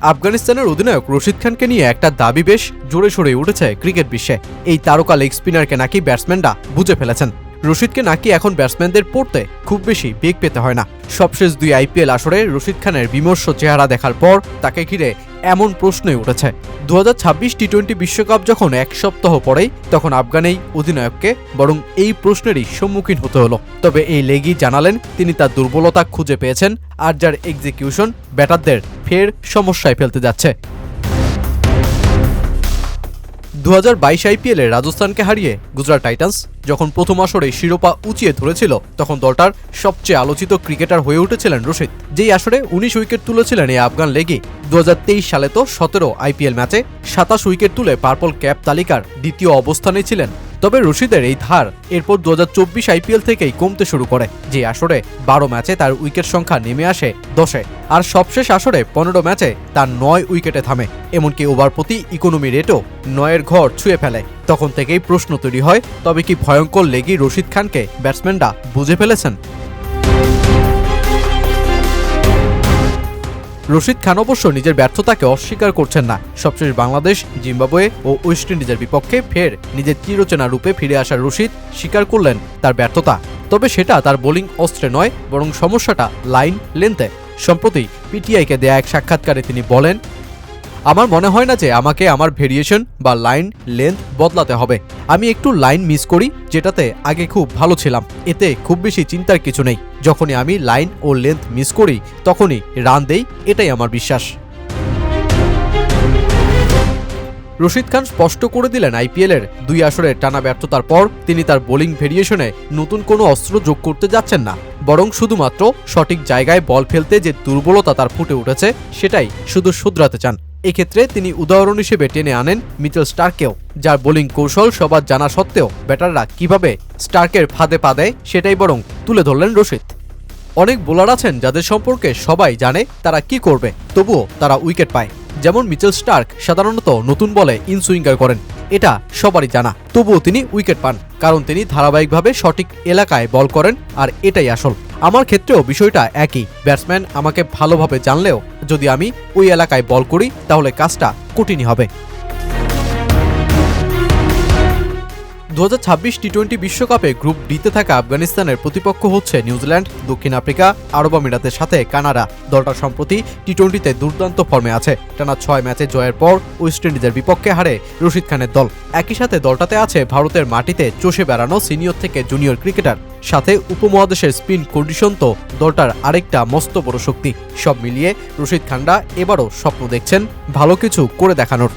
আফগানিস্তানের অধিনায়ক রশিদ খানকে নিয়ে একটা দাবি বেশ জোরে সোরে উঠেছে ক্রিকেট বিশ্বে। এই তারকা লেগ স্পিনারকে নাকি ব্যাটসম্যানরা বুঝে ফেলেছেন। রশিদকে নাকি এখন ব্যাটসম্যানদের পড়তে খুব বেশি বেগ পেতে হয় না। সবশেষ 2 আইপিএল আসরে রশিদ খানের বিমর্ষ চেহারা দেখার পর তাকে ঘিরে এমন প্রশ্নই উঠেছে। 2026 টি-20 বিশ্বকাপ যখন 1 সপ্তাহ পরেই, তখন আফগান এই অধিনায়ককে বরং এই প্রশ্নেরই সম্মুখীন হতে হলো। তবে এই লেগই জানালেন তিনি তার দুর্বলতা খুঁজে পেয়েছেন, আর যার এক্সিকিউশন ব্যাটারদের ফের সমস্যায় ফেলতে যাচ্ছে। 2022 আইপিএলে রাজস্থানকে হারিয়ে গুজরাট টাইটান্স যখন প্রথম আসরে শিরোপা উঁচিয়ে ধরেছিল, তখন দলটার সবচেয়ে আলোচিত ক্রিকেটার হয়ে উঠেছিলেন রশিদ, যেই আসরে 19 উইকেট তুলেছিলেন এই আফগান লেগি। 2023 সালে তো 17 আইপিএল ম্যাচে 27 উইকেট তুলে পার্পল ক্যাপ তালিকার দ্বিতীয় অবস্থানে ছিলেন। তবে রশিদের এই ধার এরপর 2024 আইপিএল থেকেই কমতে শুরু করে, যে আসরে 12 ম্যাচে তার উইকেট সংখ্যা নেমে আসে 10-এ, আর সবশেষ আসরে 15 ম্যাচে তার 9 উইকেটে থামে। এমনকি ওভার প্রতি ইকোনমি রেটও 9-এর ঘর ছুঁয়ে ফেলে। তখন থেকেই প্রশ্ন তৈরি হয়, তবে কি ভয়ঙ্কর লেগি রশিদ খানকে ব্যাটসম্যানরা বুঝে ফেলেছেন? রশিদ খান অবশ্য নিজের ব্যর্থতাকে অস্বীকার করছেন না। সবশেষ বাংলাদেশ, জিম্বাবুয়ে ও ওয়েস্ট ইন্ডিজের বিপক্ষে ফের নিজের চিরচেনা রূপে ফিরে আসা রশিদ স্বীকার করলেন তার ব্যর্থতা। তবে সেটা তার বোলিং অস্ত্রে নয়, বরং সমস্যাটা লাইন লেন্থে। সম্প্রতি পিটিআইকে দেয়া এক সাক্ষাৎকারে তিনি বলেন, আমার মনে হয় না যে আমাকে আমার ভেরিয়েশন বা লাইন লেন্থ বদলাতে হবে। আমি একটু লাইন মিস করি, যেটাতে আগে খুব ভালো ছিলাম। এতে খুব বেশি চিন্তার কিছু নেই। যখনই আমি লাইন ও লেন্থ মিস করি, তখনই রান দেই, এটাই আমার বিশ্বাস। রশিদ খান স্পষ্ট করে দিলেন, আইপিএলের 2 আসরের টানা ব্যর্থতার পর তিনি তার বোলিং ভেরিয়েশনে নতুন কোনো অস্ত্র যোগ করতে যাচ্ছেন না, বরং শুধুমাত্র সঠিক জায়গায় বল ফেলতে যে দুর্বলতা তার ফুটে উঠেছে, সেটাই শুধু শুধরাতে চান। এক্ষেত্রে তিনি উদাহরণ হিসেবে টেনে আনেন মিচেল স্টার্ককেও, যার বোলিং কৌশল সবার জানা সত্ত্বেও ব্যাটাররা কিভাবে স্টার্কের ফাঁদে পা দেয়, সেটাই বরং তুলে ধরলেন রশিদ। অনেক বোলার আছেন যাদের সম্পর্কে সবাই জানে তারা কি করবে, তবুও তারা উইকেট পায়। যেমন মিচেল স্টার্ক সাধারণত নতুন বলে ইনসুইঙ্গার করেন, এটা সবারই জানা। তবুও তিনি উইকেট পান, কারণ তিনি ধারাবাহিকভাবে সঠিক এলাকায় বল করেন, আর এটাই আসল। আমার ক্ষেত্রেও বিষয়টা একই। ব্যাটসম্যান আমাকে ভালোভাবে জানলেও যদি আমি ওই এলাকায় বল করি, তাহলে কাজটা কঠিনই হবে। 2026 টি-20 বিশ্বকাপে গ্রুপ ডিতে থাকা আফগানিস্তানের প্রতিপক্ষ হচ্ছে নিউজিল্যান্ড, দক্ষিণ আফ্রিকা, আরব আমিরাতের সাথে কানাডা। দলটা সম্প্রতি টি-20তে দুর্দান্ত ফর্মে আছে। টানা 6 ম্যাচে জয়ের পর ওয়েস্ট ইন্ডিজের বিপক্ষে হারে রশিদ খানের দল। একই সাথে দলটাতে আছে ভারতের মাটিতে চষে বেড়ানো সিনিয়র থেকে জুনিয়র ক্রিকেটার, সাথে উপমহাদেশের স্পিন কন্ডিশন তো দলটার আরেকটা মস্ত বড় শক্তি। সব মিলিয়ে রশিদ খানরা এবারও স্বপ্ন দেখছেন ভালো কিছু করে দেখানোর।